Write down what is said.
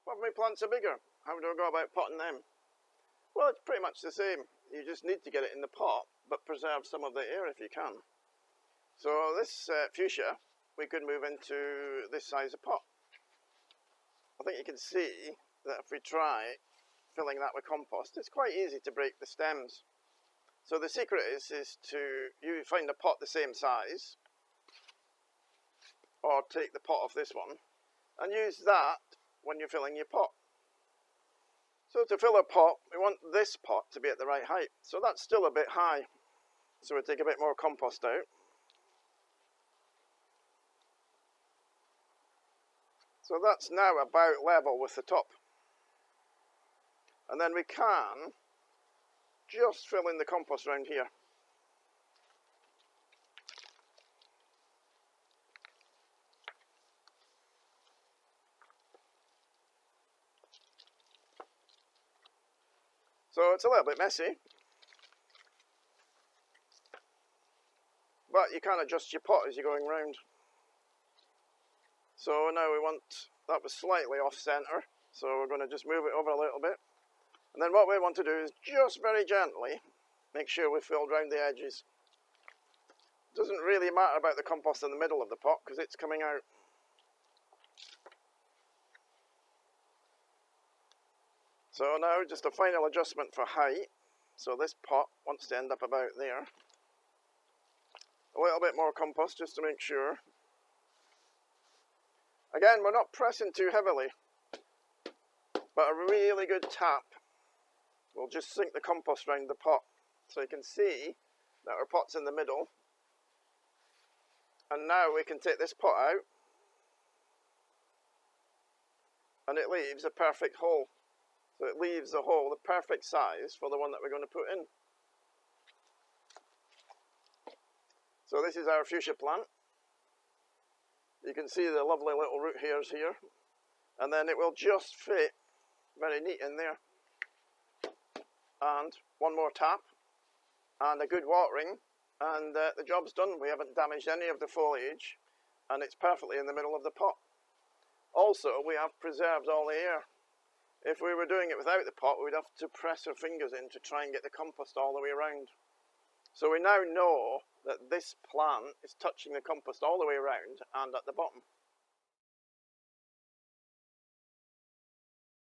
What if my plants are bigger? How do I go about potting them? Well, it's pretty much the same. You just need to get it in the pot, but preserve some of the air if you can. So this fuchsia, we could move into this size of pot. I think you can see that if we try filling that with compost, it's quite easy to break the stems. So the secret is to you find a pot the same size, or take the pot off this one, and use that when you're filling your pot. So to fill a pot, we want this pot to be at the right height. So that's still a bit high. So we'll take a bit more compost out. So that's now about level with the top. And then we can just fill in the compost around here. So it's a little bit messy, but you can adjust your pot as you're going round. So now we want, that was slightly off centre, so we're going to just move it over a little bit. And then what we want to do is just very gently make sure we've filled round the edges. It doesn't really matter about the compost in the middle of the pot because it's coming out. So now just a final adjustment for height. So this pot wants to end up about there. A little bit more compost just to make sure. Again, we're not pressing too heavily, but a really good tap will just sink the compost around the pot. So you can see that our pot's in the middle. And now we can take this pot out, and it leaves a perfect hole. So it leaves the hole the perfect size for the one that we're going to put in. So this is our fuchsia plant. You can see the lovely little root hairs here. And then it will just fit very neat in there. And one more tap and a good watering, and the job's done. We haven't damaged any of the foliage, and it's perfectly in the middle of the pot. Also, we have preserved all the air. If we were doing it without the pot, we'd have to press our fingers in to try and get the compost all the way around. So we now know that this plant is touching the compost all the way around and at the bottom.